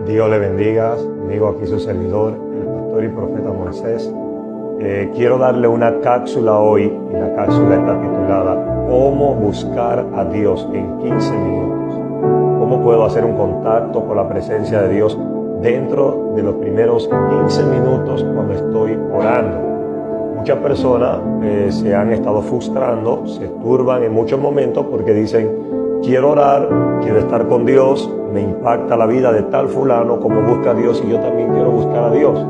Dios le bendiga, amigo, aquí su servidor, el pastor y profeta Moisés. Quiero darle una cápsula hoy, y la cápsula está titulada ¿Cómo buscar a Dios en 15 minutos? ¿Cómo puedo hacer un contacto con la presencia de Dios dentro de los primeros 15 minutos cuando estoy orando? Muchas personas se han estado frustrando, se turban en muchos momentos porque dicen: quiero orar, quiero estar con Dios, me impacta la vida de tal fulano como busca a Dios y yo también quiero buscar a Dios.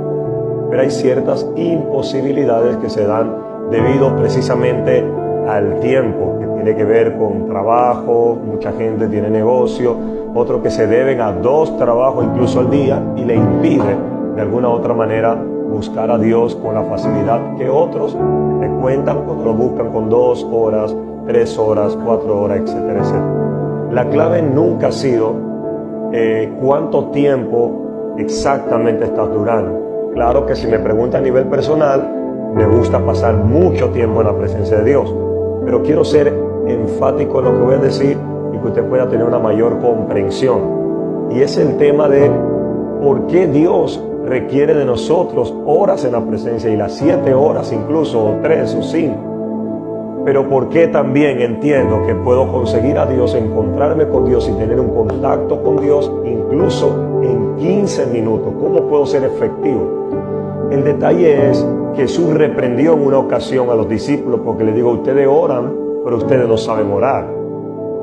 Pero hay ciertas imposibilidades que se dan debido precisamente al tiempo, que tiene que ver con trabajo. Mucha gente tiene negocio, otros que se deben a 2 trabajos incluso al día y le impide de alguna u otra manera buscar a Dios con la facilidad que otros le cuentan cuando lo buscan con 2 horas, 3 horas, 4 horas, etcétera, etcétera. La clave nunca ha sido cuánto tiempo exactamente estás durando. Claro que si me pregunta a nivel personal, me gusta pasar mucho tiempo en la presencia de Dios, pero quiero ser enfático en lo que voy a decir y que usted pueda tener una mayor comprensión. Y es el tema de por qué Dios requiere de nosotros horas en la presencia, y las 7 horas incluso, o 3 o 5. Pero por qué también entiendo que puedo conseguir a Dios, encontrarme con Dios y tener un contacto con Dios incluso en 15 minutos. ¿Cómo puedo ser efectivo? El detalle es que Jesús reprendió en una ocasión a los discípulos porque les dijo: ustedes oran, pero ustedes no saben orar.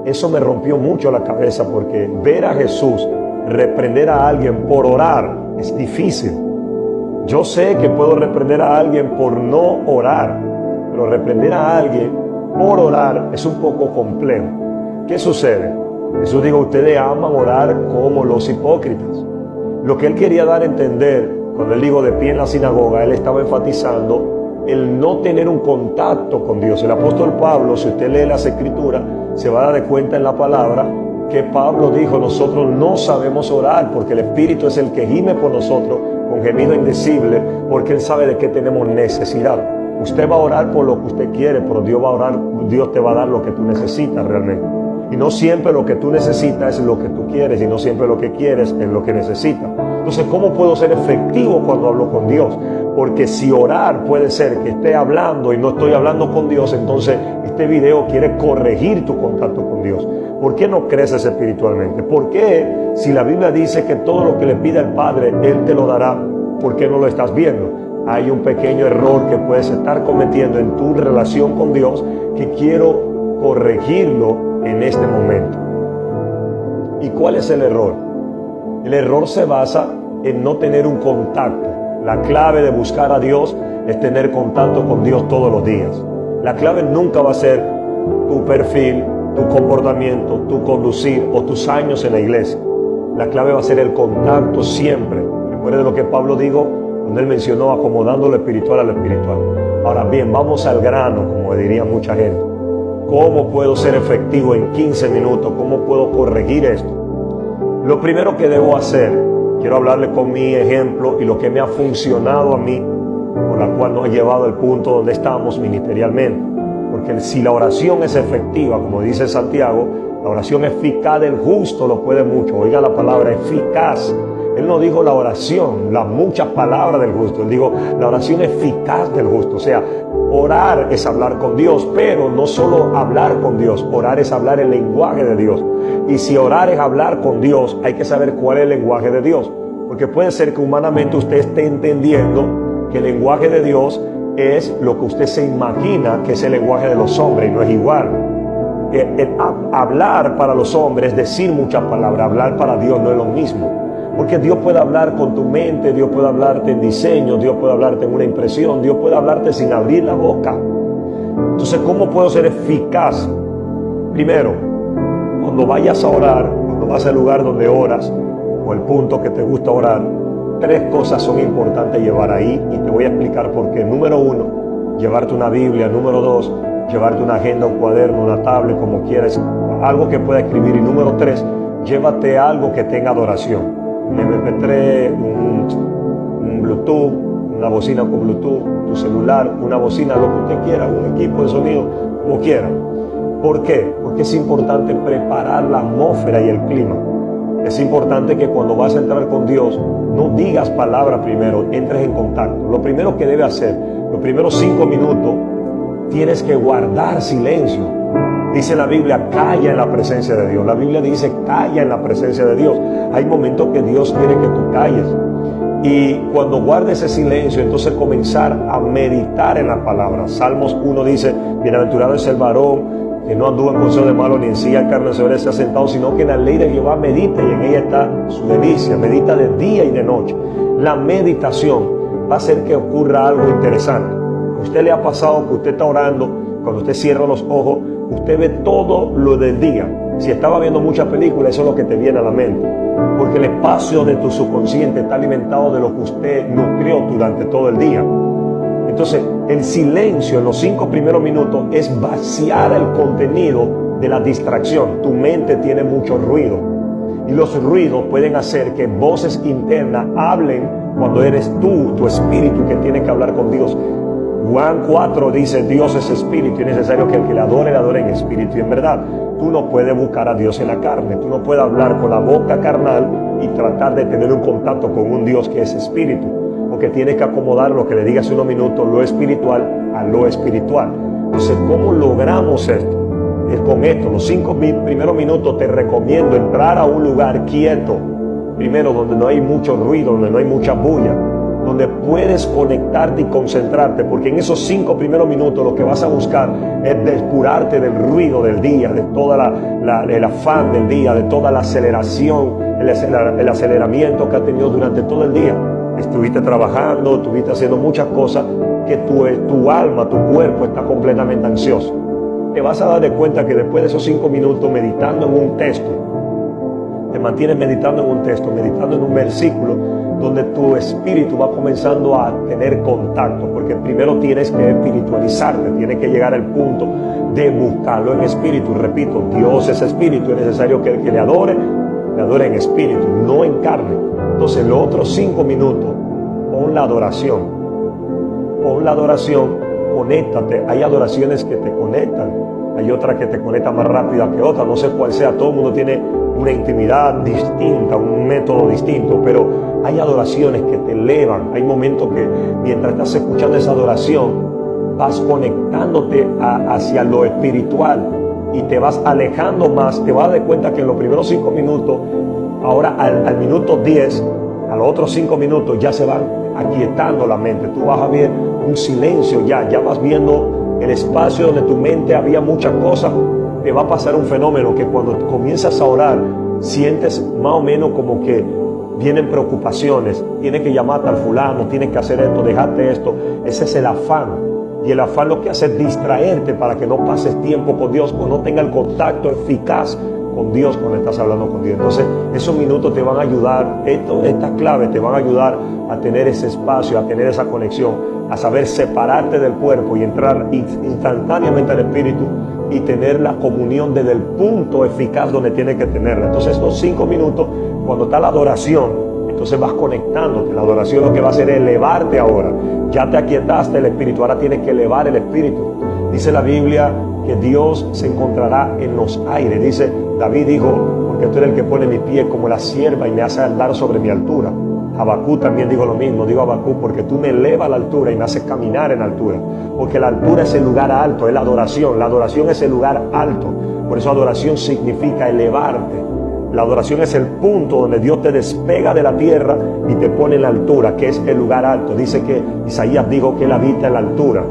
Eso me rompió mucho la cabeza, porque ver a Jesús reprender a alguien por orar es difícil. Yo sé que puedo reprender a alguien por no orar, pero reprender a alguien por orar es un poco complejo. ¿Qué sucede? Jesús dijo: ustedes aman orar como los hipócritas. Lo que él quería dar a entender cuando él dijo de pie en la sinagoga, él estaba enfatizando el no tener un contacto con Dios. El apóstol Pablo, si usted lee las escrituras, se va a dar cuenta en la palabra que Pablo dijo: nosotros no sabemos orar porque el Espíritu es el que gime por nosotros con gemido indecible, porque él sabe de qué tenemos necesidad. Usted va a orar por lo que usted quiere, pero Dios te va a dar lo que tú necesitas realmente. Y no siempre lo que tú necesitas es lo que tú quieres, y no siempre lo que quieres es lo que necesitas. Entonces, ¿cómo puedo ser efectivo cuando hablo con Dios? Porque si orar puede ser que esté hablando y no estoy hablando con Dios, entonces este video quiere corregir tu contacto con Dios. ¿Por qué no creces espiritualmente? ¿Por qué, si la Biblia dice que todo lo que le pide al Padre, Él te lo dará, por qué no lo estás viendo? Hay un pequeño error que puedes estar cometiendo en tu relación con Dios que quiero corregirlo en este momento. ¿Y cuál es el error? El error se basa en no tener un contacto. La clave de buscar a Dios es tener contacto con Dios todos los días. La clave nunca va a ser tu perfil, tu comportamiento, tu conducir o tus años en la iglesia. La clave va a ser el contacto siempre. Recuerden lo que Pablo dijo cuando él mencionó acomodando lo espiritual a lo espiritual. Ahora bien, vamos al grano, como diría mucha gente. ¿Cómo puedo ser efectivo en 15 minutos? ¿Cómo puedo corregir esto? Lo primero que debo hacer, quiero hablarle con mi ejemplo y lo que me ha funcionado a mí, por la cual nos ha llevado al punto donde estamos ministerialmente. Porque si la oración es efectiva, como dice Santiago, la oración eficaz del justo lo puede mucho. Oiga la palabra eficaz. Él no dijo la oración, las muchas palabras del justo. Él dijo la oración eficaz del justo. O sea, orar es hablar con Dios, pero no solo hablar con Dios. Orar es hablar el lenguaje de Dios. Y si orar es hablar con Dios, hay que saber cuál es el lenguaje de Dios. Porque puede ser que humanamente usted esté entendiendo que el lenguaje de Dios es lo que usted se imagina que es el lenguaje de los hombres, y no es igual. Hablar para los hombres es decir muchas palabras. Hablar para Dios no es lo mismo. Porque Dios puede hablar con tu mente, Dios puede hablarte en diseño, Dios puede hablarte en una impresión, Dios puede hablarte sin abrir la boca. Entonces, ¿cómo puedo ser eficaz? Primero, cuando vayas a orar, cuando vas al lugar donde oras, o el punto que te gusta orar, 3 cosas son importantes llevar ahí, y te voy a explicar por qué. Número 1, llevarte una Biblia. Número 2, llevarte una agenda, un cuaderno, una tablet, como quieras, algo que pueda escribir. Y número 3, llévate algo que tenga adoración. Un MP3, un Bluetooth, una bocina con Bluetooth, tu celular, una bocina, lo que usted quiera, un equipo de sonido, como quiera. ¿Por qué? Porque es importante preparar la atmósfera y el clima. Es importante que cuando vas a entrar con Dios, no digas palabras primero, entres en contacto. Lo primero que debes hacer, los primeros 5 minutos, tienes que guardar silencio. Dice la Biblia, calla en la presencia de Dios. La Biblia dice, calla en la presencia de Dios. Hay momentos que Dios quiere que tú calles. Y cuando guardes ese silencio, entonces comenzar a meditar en la palabra. Salmos 1 dice, bienaventurado es el varón que no anduvo en consejo de malo, ni en silla escarnecedora se ha sentado, sino que en la ley de Jehová medita, y en ella está su delicia. Medita de día y de noche. La meditación va a hacer que ocurra algo interesante. ¿A usted le ha pasado que usted está orando, cuando usted cierra los ojos, usted ve todo lo del día? Si estaba viendo muchas películas, eso es lo que te viene a la mente, porque el espacio de tu subconsciente está alimentado de lo que usted nutrió durante todo el día. Entonces, el silencio en los 5 primeros minutos es vaciar el contenido de la distracción. Tu mente tiene mucho ruido, y los ruidos pueden hacer que voces internas hablen cuando eres tú, tu espíritu, que tiene que hablar con Dios. Juan 4 dice, Dios es espíritu, y es necesario que el que le adore en espíritu y en verdad. Tú no puedes buscar a Dios en la carne. Tú no puedes hablar con la boca carnal y tratar de tener un contacto con un Dios que es espíritu, porque tienes que acomodar lo que le digas en unos minutos, lo espiritual a lo espiritual. Entonces, ¿cómo logramos esto? Es con esto. Los 5 primeros minutos te recomiendo entrar a un lugar quieto, primero donde no hay mucho ruido, donde no hay mucha bulla, donde puedes conectarte y concentrarte, porque en esos 5 primeros minutos lo que vas a buscar es depurarte del ruido del día, de toda el afán del día, de toda la aceleración, el aceleramiento que has tenido durante todo el día. Estuviste trabajando, estuviste haciendo muchas cosas que tu alma, tu cuerpo está completamente ansioso. Te vas a dar de cuenta que después de esos 5 minutos meditando en un texto, te mantienes meditando en un texto, meditando en un versículo, donde tu espíritu va comenzando a tener contacto, porque primero tienes que espiritualizarte, tienes que llegar al punto de buscarlo en espíritu. Repito, Dios es espíritu, es necesario que el que le adore en espíritu, no en carne. Entonces, los otros 5 minutos, pon la adoración, conéctate. Hay adoraciones que te conectan, hay otras que te conectan más rápida que otras, no sé cuál sea, todo el mundo tiene una intimidad distinta, un método distinto, pero hay adoraciones que te elevan. Hay momentos que mientras estás escuchando esa adoración, vas conectándote hacia lo espiritual y te vas alejando más. Te vas a dar cuenta que en los primeros 5 minutos, ahora al minuto 10, a los otros 5 minutos ya se van aquietando la mente. Tú vas a ver un silencio, ya vas viendo el espacio donde tu mente había muchas cosas. Te va a pasar un fenómeno que cuando comienzas a orar, sientes más o menos como que vienen preocupaciones. Tienes que llamarte al fulano, tienes que hacer esto, dejarte esto. Ese es el afán. Y el afán lo que hace es distraerte para que no pases tiempo con Dios, o no tenga el contacto eficaz con Dios cuando estás hablando con Dios. Entonces, esos minutos te van a ayudar, estas claves te van a ayudar a tener ese espacio, a tener esa conexión, a saber separarte del cuerpo y entrar instantáneamente al espíritu y tener la comunión desde el punto eficaz donde tienes que tenerla. Entonces, estos 5 minutos, cuando está la adoración, entonces vas conectándote. La adoración lo que va a hacer es elevarte ahora. Ya te aquietaste el espíritu, ahora tienes que elevar el espíritu. Dice la Biblia que Dios se encontrará en los aires. Dice, David dijo, porque tú eres el que pone mi pie como la sierva y me hace andar sobre mi altura. Habacuc también dijo lo mismo, digo Habacuc, porque tú me elevas a la altura y me haces caminar en altura. Porque la altura es el lugar alto, es la adoración es el lugar alto. Por eso adoración significa elevarte. La adoración es el punto donde Dios te despega de la tierra y te pone en la altura, que es el lugar alto. Dice que Isaías dijo que Él habita en la altura.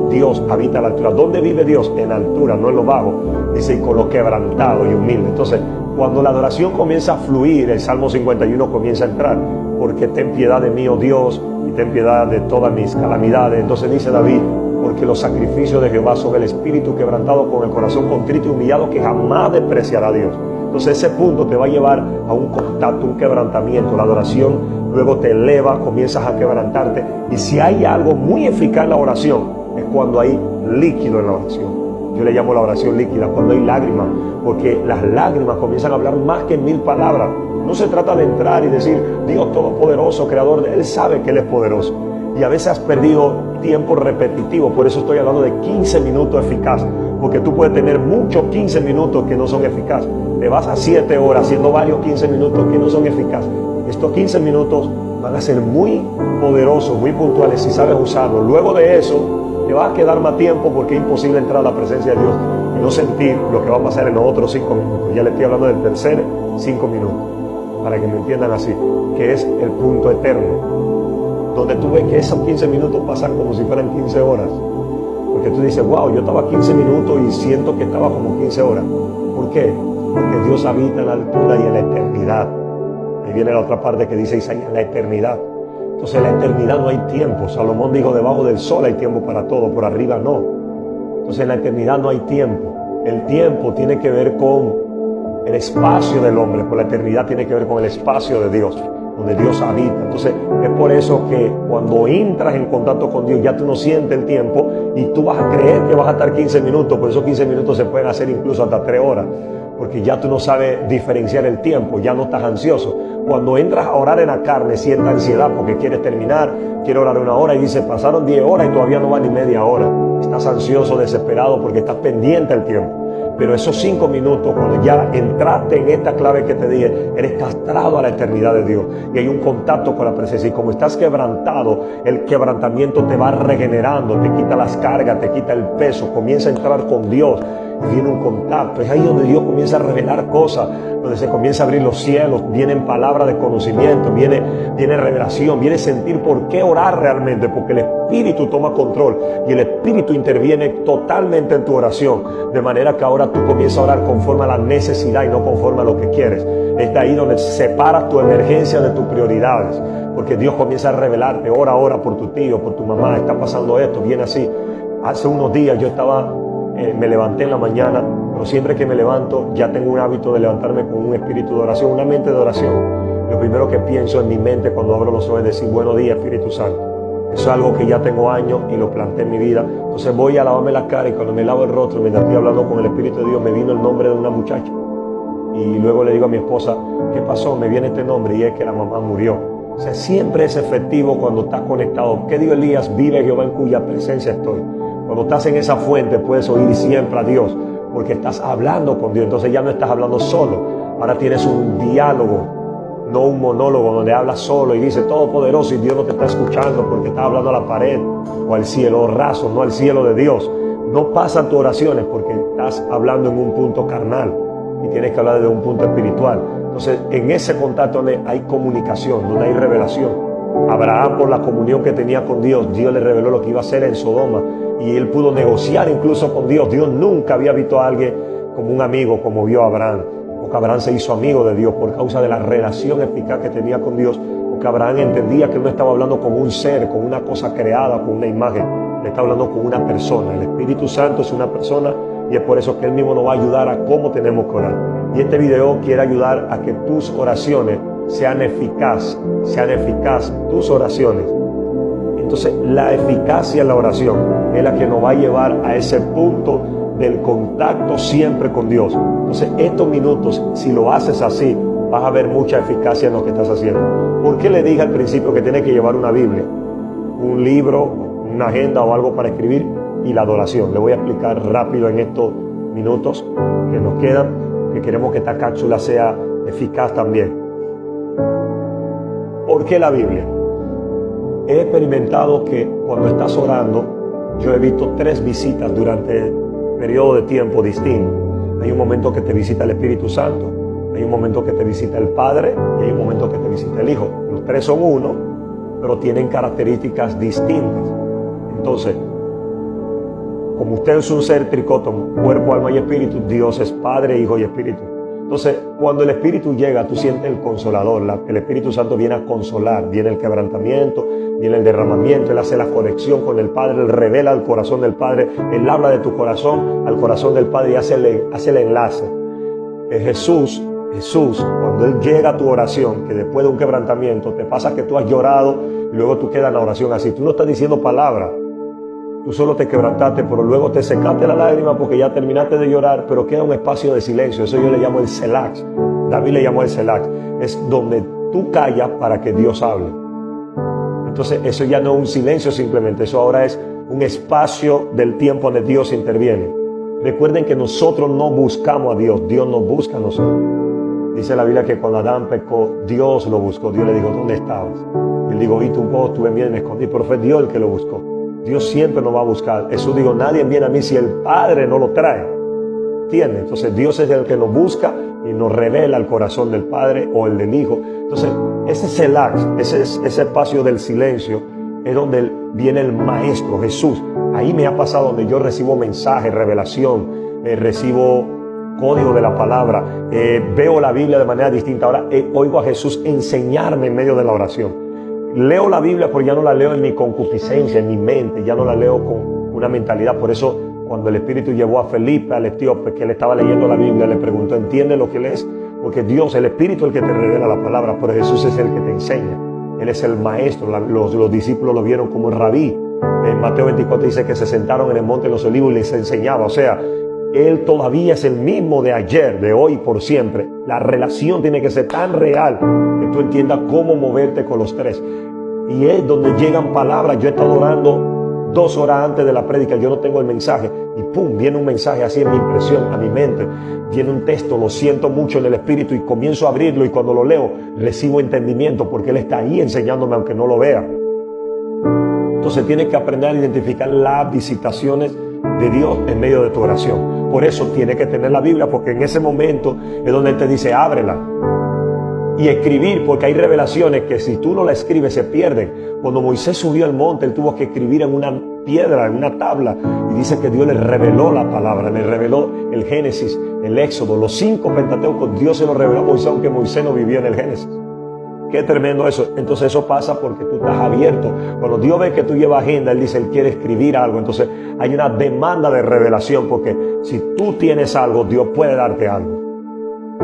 Dios habita en la altura. ¿Dónde vive Dios? En la altura, no en lo bajo. Dice, y con lo quebrantado y humilde. Entonces, cuando la adoración comienza a fluir, el Salmo 51 comienza a entrar. Porque ten piedad de mí, oh Dios, y ten piedad de todas mis calamidades. Entonces dice David, porque los sacrificios de Jehová son el espíritu quebrantado, con el corazón contrito y humillado, que jamás despreciará a Dios. Entonces ese punto te va a llevar a un contacto, un quebrantamiento. La adoración luego te eleva, comienzas a quebrantarte. Y si hay algo muy eficaz en la oración, es cuando hay líquido en la oración. Yo le llamo la oración líquida, cuando hay lágrimas, porque las lágrimas comienzan a hablar más que 1000 palabras. No se trata de entrar y decir, Dios todopoderoso, creador, Él sabe que Él es poderoso. Y a veces has perdido tiempo repetitivo, por eso estoy hablando de 15 minutos eficaz. porque tú puedes tener muchos 15 minutos que no son eficaces. Te vas a 7 horas haciendo varios 15 minutos que no son eficaces. Estos 15 minutos van a ser muy poderosos, muy puntuales si sabes usarlos. Luego de eso, te vas a quedar más tiempo porque es imposible entrar a la presencia de Dios y no sentir lo que va a pasar en los otros 5 minutos. Ya le estoy hablando del tercer 5 minutos, para que me entiendan así, que es el punto eterno, donde tú ves que esos 15 minutos pasan como si fueran 15 horas. Porque tú dices, wow, yo estaba 15 minutos y siento que estaba como 15 horas. ¿Por qué? Porque Dios habita en la altura y en la eternidad. Ahí viene la otra parte que dice Isaías, la eternidad. Entonces en la eternidad no hay tiempo. Salomón dijo, debajo del sol hay tiempo para todo, por arriba no. Entonces en la eternidad no hay tiempo. El tiempo tiene que ver con el espacio del hombre, pues la eternidad tiene que ver con el espacio de Dios, donde Dios habita. Entonces es por eso que cuando entras en contacto con Dios ya tú no sientes el tiempo y tú vas a creer que vas a estar 15 minutos, por esos 15 minutos se pueden hacer incluso hasta 3 horas, porque ya tú no sabes diferenciar el tiempo, ya no estás ansioso. Cuando entras a orar en la carne sientes ansiedad porque quieres terminar, quieres orar 1 hora y dices, pasaron 10 horas y todavía no va ni media hora. Estás ansioso, desesperado porque estás pendiente del tiempo. Pero esos 5 minutos, cuando ya entraste en esta clave que te dije, eres castrado a la eternidad de Dios. Y hay un contacto con la presencia. Y como estás quebrantado, el quebrantamiento te va regenerando, te quita las cargas, te quita el peso, comienza a entrar con Dios. Y viene un contacto. Es ahí donde Dios comienza a revelar cosas, donde se comienza a abrir los cielos, vienen palabras de conocimiento, viene revelación, viene sentir por qué orar realmente, porque el Espíritu toma control y el Espíritu interviene totalmente en tu oración, de manera que ahora tú comienzas a orar conforme a la necesidad y no conforme a lo que quieres. Es de ahí donde separas tu emergencia de tus prioridades, porque Dios comienza a revelarte, ora por tu tío, por tu mamá, está pasando esto, viene así. Hace unos días yo me levanté en la mañana, pero siempre que me levanto ya tengo un hábito de levantarme con un espíritu de oración, una mente de oración. Lo primero que pienso en mi mente cuando abro los ojos es decir, buenos días Espíritu Santo. Eso es algo que ya tengo años y lo planté en mi vida. Entonces voy a lavarme la cara y cuando me lavo el rostro, mientras estoy hablando con el Espíritu de Dios, me vino el nombre de una muchacha. Y luego le digo a mi esposa, ¿qué pasó? Me viene este nombre y es que la mamá murió. O sea, siempre es efectivo cuando estás conectado. ¿Qué dijo Elías? Vive Jehová en cuya presencia estoy. Cuando estás en esa fuente puedes oír siempre a Dios, porque estás hablando con Dios. Entonces ya no estás hablando solo, ahora tienes un diálogo, no un monólogo donde hablas solo y dices todopoderoso y Dios no te está escuchando porque estás hablando a la pared o al cielo raso, no al cielo de Dios. No pasan tus oraciones porque estás hablando en un punto carnal y tienes que hablar desde un punto espiritual. Entonces en ese contacto donde hay comunicación, donde hay revelación. Abraham, por la comunión que tenía con Dios, Dios le reveló lo que iba a hacer en Sodoma y él pudo negociar incluso con Dios. Dios nunca había visto a alguien como un amigo como vio a Abraham, porque Abraham se hizo amigo de Dios por causa de la relación eficaz que tenía con Dios, porque Abraham entendía que no estaba hablando con un ser, con una cosa creada, con una imagen, le está hablando con una persona. El Espíritu Santo es una persona y es por eso que él mismo nos va a ayudar a cómo tenemos que orar. Y este video quiere ayudar a que tus oraciones sean eficaz tus oraciones. Entonces la eficacia en la oración es la que nos va a llevar a ese punto del contacto siempre con Dios. Entonces estos minutos, si lo haces así, vas a ver mucha eficacia en lo que estás haciendo. ¿Por qué le dije al principio que tienes que llevar una Biblia, un libro, una agenda o algo para escribir y la adoración? Le voy a explicar rápido en estos minutos que nos quedan, que queremos que esta cápsula sea eficaz también. ¿Por qué la Biblia? He experimentado que cuando estás orando, yo he visto 3 visitas durante periodo de tiempo distinto. Hay un momento que te visita el Espíritu Santo, hay un momento que te visita el Padre y hay un momento que te visita el Hijo. Los 3 son uno, pero tienen características distintas. Entonces, como usted es un ser tricótomo, cuerpo, alma y espíritu, Dios es Padre, Hijo y Espíritu. Entonces, cuando el Espíritu llega, tú sientes el Consolador. El Espíritu Santo viene a consolar, viene el quebrantamiento, viene el derramamiento, Él hace la conexión con el Padre, Él revela el corazón del Padre, Él habla de tu corazón al corazón del Padre y hace el enlace. Jesús, cuando Él llega a tu oración, que después de un quebrantamiento, te pasa que tú has llorado y luego tú quedas en la oración así. Tú no estás diciendo palabras. Tú solo te quebrantaste, pero luego te secaste la lágrima porque ya terminaste de llorar, pero queda un espacio de silencio. Eso yo le llamo el Selax. David le llamó el Selax. Es donde tú callas para que Dios hable. Entonces eso ya no es un silencio simplemente, eso ahora es un espacio del tiempo donde Dios interviene. Recuerden que nosotros no buscamos a Dios, Dios nos busca a nosotros. Dice la Biblia que cuando Adán pecó, Dios lo buscó. Dios le dijo, ¿dónde estabas? Y él dijo, vi tu voz, tuve miedo y me escondí. Pero fue Dios el que lo buscó. Dios siempre nos va a buscar. Jesús dijo, nadie viene a mí si el Padre no lo trae. ¿Entiendes? Entonces Dios es el que nos busca y nos revela el corazón del Padre o el del Hijo. Entonces ese Selah, ese espacio del silencio, es donde viene el Maestro, Jesús. Ahí me ha pasado donde yo recibo mensaje, revelación, recibo código de la palabra, veo la Biblia de manera distinta. Ahora oigo a Jesús enseñarme en medio de la oración. Leo la Biblia, pero ya no la leo en mi concupiscencia, en mi mente, ya no la leo con una mentalidad. Por eso cuando el Espíritu llevó a Felipe, al etíope, que él estaba leyendo la Biblia, le preguntó, ¿entiende lo que lees? Porque Dios, el Espíritu, es el que te revela la palabra, pero Jesús es el que te enseña. Él es el Maestro. Los discípulos lo vieron como el rabí. En Mateo 24 dice que se sentaron en el monte de los olivos y les enseñaba. O sea, Él todavía es el mismo de ayer, de hoy y por siempre. La relación tiene que ser tan real que tú entiendas cómo moverte con los tres. Y es donde llegan palabras. Yo he estado orando 2 horas antes de la prédica, yo no tengo el mensaje y pum, viene un mensaje así en mi impresión, a mi mente, viene un texto, lo siento mucho en el espíritu y comienzo a abrirlo y cuando lo leo recibo entendimiento porque Él está ahí enseñándome aunque no lo vea. Entonces tienes que aprender a identificar las visitaciones de Dios en medio de tu oración. Por eso tienes que tener la Biblia, porque en ese momento es donde Él te dice ábrela. Y escribir, porque hay revelaciones que si tú no la escribes se pierden. Cuando Moisés subió al monte, él tuvo que escribir en una piedra, en una tabla. Y dice que Dios le reveló la palabra, le reveló el Génesis, el Éxodo, los 5 Pentateucos. Dios se los reveló a Moisés, aunque Moisés no vivía en el Génesis. Qué tremendo eso. Entonces eso pasa porque tú estás abierto. Cuando Dios ve que tú llevas agenda, Él dice, Él quiere escribir algo. Entonces hay una demanda de revelación, porque si tú tienes algo, Dios puede darte algo.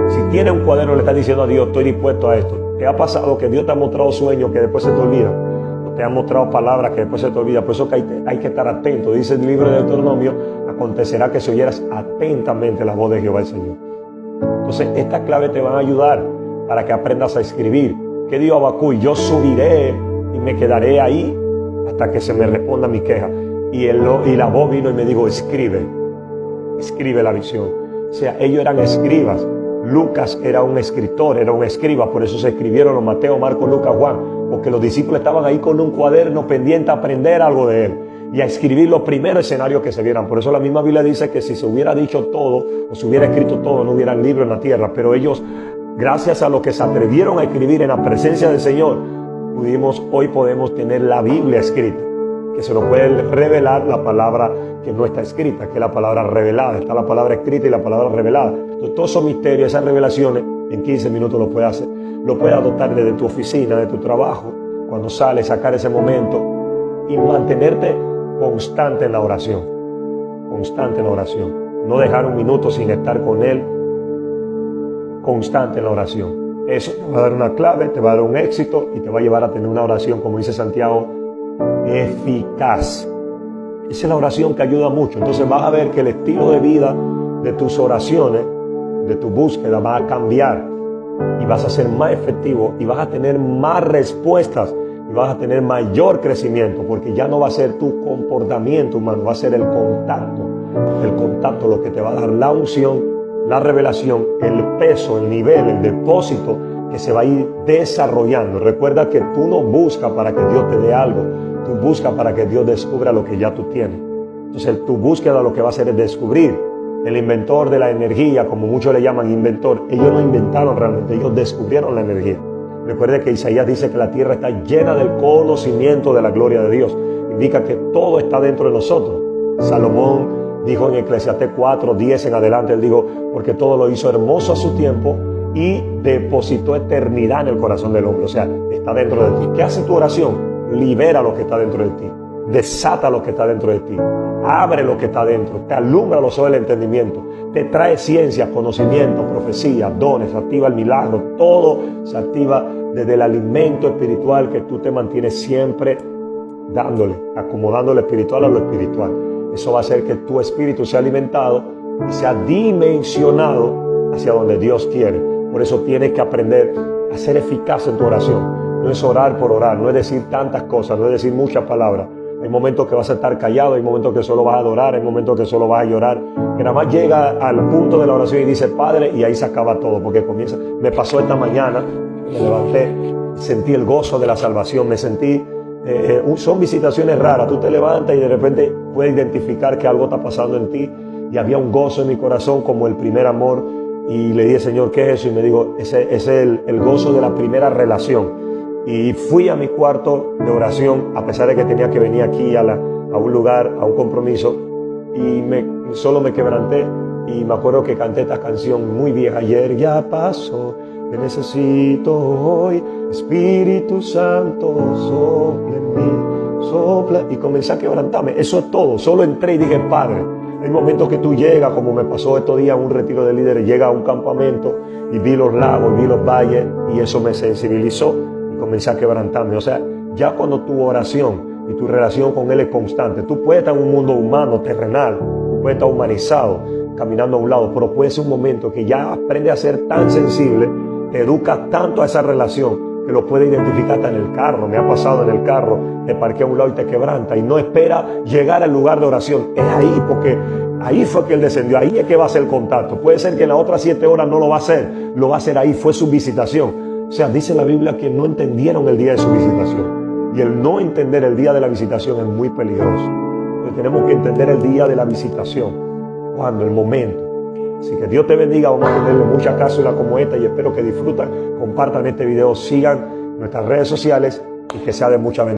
Si tienes un cuaderno, le estás diciendo a Dios, estoy dispuesto a esto. ¿Te ha pasado que Dios te ha mostrado sueños que después se te olvidan? O te ha mostrado palabras que después se te olvidan. Por eso que hay que estar atento. Dice el libro de Deuteronomio, acontecerá que si oyeras atentamente la voz de Jehová el Señor. Entonces, estas claves te van a ayudar para que aprendas a escribir. ¿Qué dijo Habacuc? Yo subiré y me quedaré ahí hasta que se me responda mi queja. Y la voz vino y me dijo, escribe la visión. O sea, ellos eran escribas. Lucas era un escritor, era un escriba, por eso se escribieron los Mateo, Marcos, Lucas, Juan, porque los discípulos estaban ahí con un cuaderno pendiente a aprender algo de Él y a escribir los primeros escenarios que se vieran. Por eso la misma Biblia dice que si se hubiera dicho todo o se hubiera escrito todo, no hubieran libros en la tierra, pero ellos, gracias a lo que se atrevieron a escribir en la presencia del Señor, hoy podemos tener la Biblia escrita, que se nos puede revelar la palabra que no está escrita, que es la palabra revelada. Está la palabra escrita y la palabra revelada. Entonces, todos esos misterios, esas revelaciones, en 15 minutos lo puedes hacer. Lo puedes adoptar desde tu oficina, de tu trabajo, cuando sales, sacar ese momento y mantenerte constante en la oración. Constante en la oración. No dejar un minuto sin estar con Él. Constante en la oración. Eso te va a dar una clave, te va a dar un éxito y te va a llevar a tener una oración, como dice Santiago, eficaz. Esa es la oración que ayuda mucho. Entonces vas a ver que el estilo de vida de tus oraciones, de tu búsqueda, va a cambiar y vas a ser más efectivo y vas a tener más respuestas y vas a tener mayor crecimiento, porque ya no va a ser tu comportamiento humano, va a ser el contacto lo que te va a dar la unción, la revelación, el peso, el nivel, el depósito que se va a ir desarrollando. Recuerda que tú no buscas para que Dios te dé algo, tú buscas para que Dios descubra lo que ya tú tienes. Entonces tu búsqueda lo que va a hacer es descubrir. El inventor de la energía, como muchos le llaman inventor, ellos no inventaron realmente, ellos descubrieron la energía. Recuerde que Isaías dice que la tierra está llena del conocimiento de la gloria de Dios. Indica que todo está dentro de nosotros. Salomón dijo en Eclesiastés 4:10 en adelante, él dijo, porque todo lo hizo hermoso a su tiempo y depositó eternidad en el corazón del hombre. O sea, está dentro de ti. ¿Qué hace tu oración? Libera lo que está dentro de ti. Desata lo que está dentro de ti. Abre lo que está dentro. Te alumbra los ojos del entendimiento. Te trae ciencia, conocimiento, profecía, dones. Activa el milagro. Todo se activa desde el alimento espiritual que tú te mantienes siempre dándole, acomodando lo espiritual a lo espiritual. Eso va a hacer que tu espíritu sea alimentado y sea dimensionado hacia donde Dios quiere. Por eso tienes que aprender a ser eficaz en tu oración. No es orar por orar, no es decir tantas cosas, no es decir muchas palabras. Hay momentos que vas a estar callado, hay momentos que solo vas a adorar, hay momentos que solo vas a llorar. Que nada más llega al punto de la oración y dice Padre, y ahí se acaba todo, porque comienza. Me pasó esta mañana, me levanté, sentí el gozo de la salvación, me sentí, son visitaciones raras, tú te levantas y de repente puedes identificar que algo está pasando en ti, y había un gozo en mi corazón como el primer amor, y le dije, Señor, ¿qué es eso? Y me dijo, ese es el gozo de la primera relación. Y fui a mi cuarto de oración, a pesar de que tenía que venir aquí a un lugar, a un compromiso, y solo me quebranté, y me acuerdo que canté esta canción muy vieja ayer. Ya pasó, te necesito hoy, Espíritu Santo, sopla en mí, sopla, y comencé a quebrantarme. Eso es todo, solo entré y dije, Padre. Hay momentos que tú llegas, como me pasó estos días en un retiro de líderes, llegas a un campamento y vi los lagos, vi los valles, y eso me sensibilizó y comencé a quebrantarme. O sea, ya cuando tu oración y tu relación con Él es constante, tú puedes estar en un mundo humano, terrenal, puedes estar humanizado, caminando a un lado, pero puede ser un momento que ya aprendes a ser tan sensible, te educas tanto a esa relación, que lo puedes identificar hasta en el carro. Me ha pasado en el carro, te parquea a un lado y te quebranta, y no espera llegar al lugar de oración. Es ahí, porque ahí fue que Él descendió, ahí es que va a hacer el contacto. Puede ser que en las otras 7 horas no lo va a hacer, lo va a hacer ahí, fue su visitación. O sea, dice la Biblia que no entendieron el día de su visitación, y el no entender el día de la visitación es muy peligroso. Entonces tenemos que entender el día de la visitación, cuando, el momento. Así que Dios te bendiga. Vamos a tenerle muchas cápsulas como esta, y espero que disfrutan, compartan este video, sigan nuestras redes sociales, y que sea de mucha bendición.